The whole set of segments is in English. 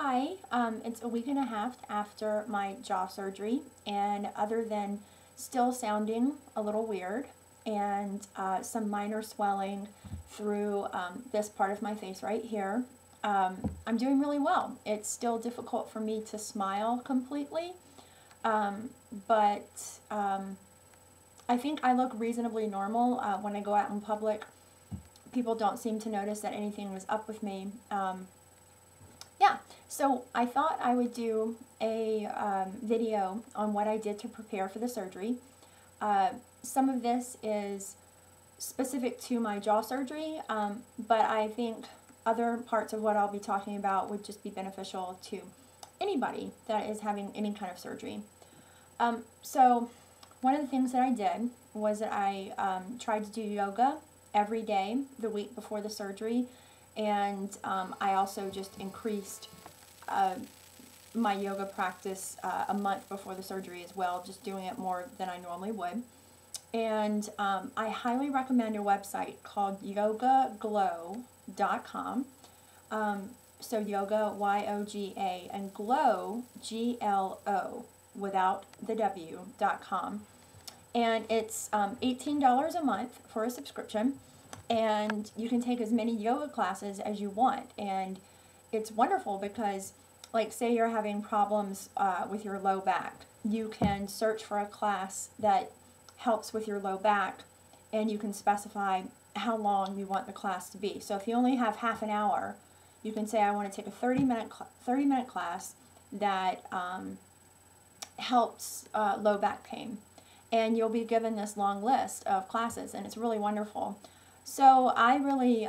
Hi, it's a week and a half after my jaw surgery, and other than still sounding a little weird and some minor swelling through this part of my face right here, I'm doing really well. It's still difficult for me to smile completely, but I think I look reasonably normal when I go out in public. People don't seem to notice that anything was up with me. Yeah, so I thought I would do a video on what I did to prepare for the surgery. Some of this is specific to my jaw surgery, but I think other parts of what I'll be talking about would just be beneficial to anybody that is having any kind of surgery. So one of the things that I did was that I tried to do yoga every day the week before the surgery. And I also just increased my yoga practice a month before the surgery as well, just doing it more than I normally would. And I highly recommend a website called yogaglow.com. So yoga, Y-O-G-A, and glow, G-L-O, without the W.com. And it's $18 a month for a subscription. And you can take as many yoga classes as you want. And it's wonderful because, like, say you're having problems with your low back. You can search for a class that helps with your low back, and you can specify how long you want the class to be. So if you only have half an hour, you can say, I want to take a 30-minute class that helps low back pain. And you'll be given this long list of classes, and it's really wonderful. So I really,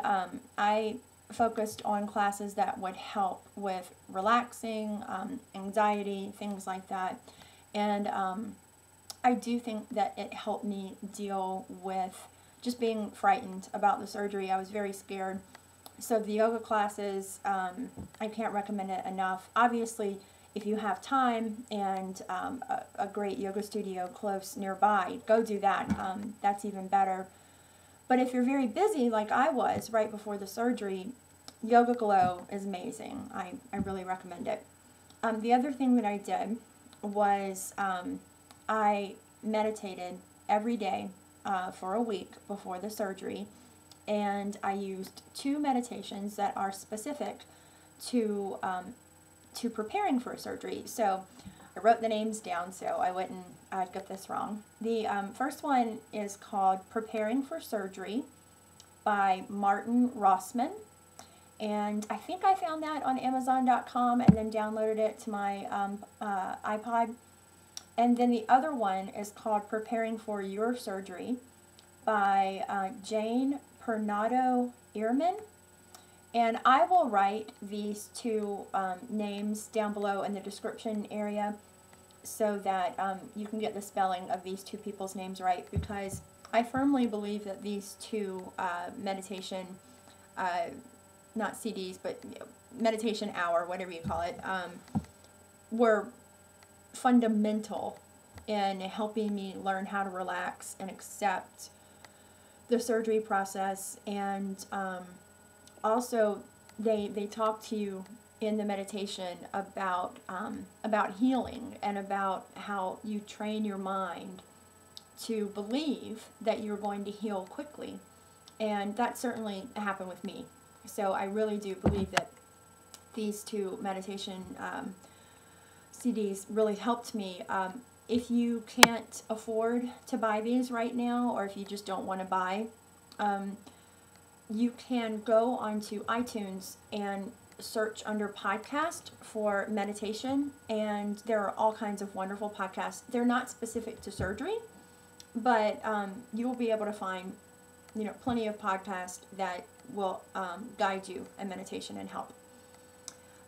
I focused on classes that would help with relaxing, anxiety, things like that. And I do think that it helped me deal with just being frightened about the surgery. I was very scared. So the yoga classes, I can't recommend it enough. Obviously, if you have time and a great yoga studio close nearby, go do that. That's even better. But if you're very busy, like I was right before the surgery, Yoga Glow is amazing. I really recommend it. The other thing that I did was I meditated every day for a week before the surgery, and I used 2 meditations that are specific to preparing for surgery. So I wrote the names down so I'd get this wrong. The first one is called Preparing for Surgery by Martin Rossman. And I think I found that on Amazon.com and then downloaded it to my iPod. And then the other one is called Preparing for Your Surgery by Jane Pernado Ehrman. And I will write these 2 names down below in the description area so that you can get the spelling of these 2 people's names right, because I firmly believe that these 2 meditation, not CDs, but meditation hour, whatever you call it, were fundamental in helping me learn how to relax and accept the surgery process. And also, they talk to you in the meditation about healing and about how you train your mind to believe that you're going to heal quickly. And that certainly happened with me. So I really do believe that these 2 meditation CDs really helped me. If you can't afford to buy these right now, or if you just don't want to buy, you can go onto iTunes and search under podcast for meditation, and there are all kinds of wonderful podcasts. They're not specific to surgery, but you will be able to find, plenty of podcasts that will guide you in meditation and help.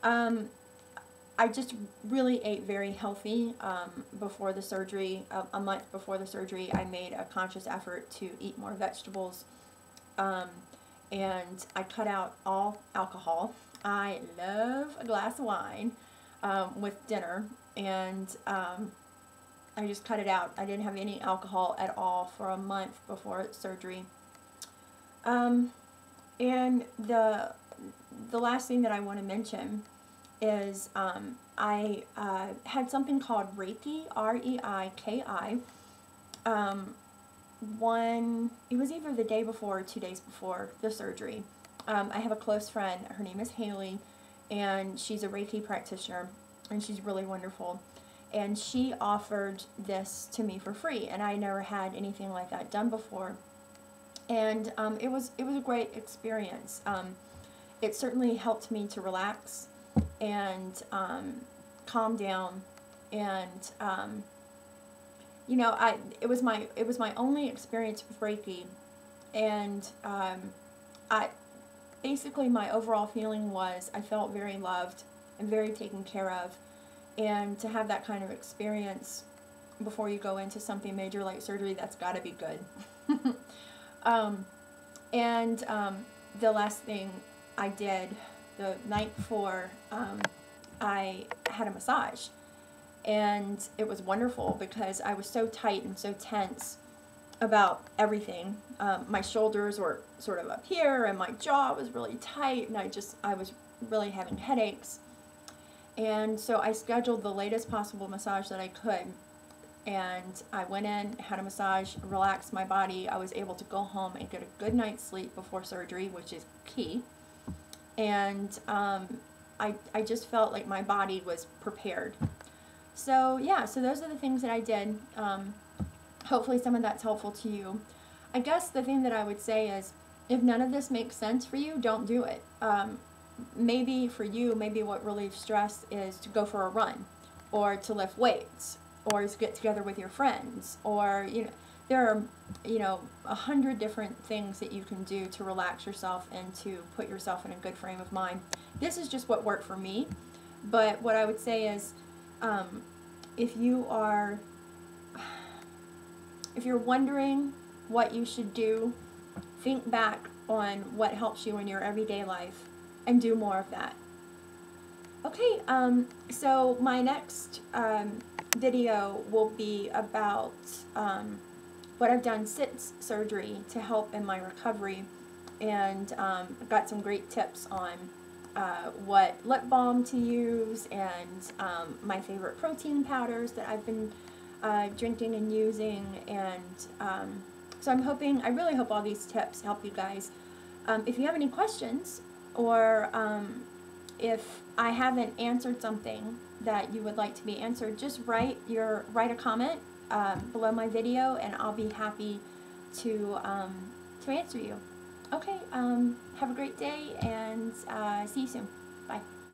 I just really ate very healthy before the surgery. A month before the surgery, I made a conscious effort to eat more vegetables. And I cut out all alcohol. I love a glass of wine with dinner, and I just cut it out. I didn't have any alcohol at all for a month before surgery. And the last thing that I want to mention is I had something called Reiki, R-E-I-K-I. It was either the day before or 2 days before the surgery. I have a close friend, her name is Haley, and she's a Reiki practitioner, and she's really wonderful. And she offered this to me for free, and I never had anything like that done before. And it was a great experience. It certainly helped me to relax and calm down, and you know, it was my only experience with Reiki, and I basically my overall feeling was I felt very loved and very taken care of, and to have that kind of experience before you go into something major like surgery, that's got to be good. The last thing I did the night before, I had a massage, and it was wonderful because I was so tight and so tense about everything. My shoulders were sort of up here, and my jaw was really tight, and I was really having headaches. And so I scheduled the latest possible massage that I could, and I went in, had a massage, relaxed my body. I was able to go home and get a good night's sleep before surgery, which is key. And I just felt like my body was prepared. So yeah, so those are the things that I did. Hopefully some of that's helpful to you. I guess the thing that I would say is, if none of this makes sense for you, don't do it. Maybe for you, maybe what relieves stress is to go for a run, or to lift weights, or to get together with your friends, or, you know, there are, you know, 100 different things that you can do to relax yourself and to put yourself in a good frame of mind. This is just what worked for me, but what I would say is, if you're wondering what you should do, think back on what helps you in your everyday life and do more of that. Okay, so my next video will be about what I've done since surgery to help in my recovery, and got some great tips on what lip balm to use, and my favorite protein powders that I've been drinking and using, and so I really hope all these tips help you guys. If you have any questions, or if I haven't answered something that you would like to be answered, just write a comment below my video, and I'll be happy to answer you. Okay, have a great day, and see you soon. Bye.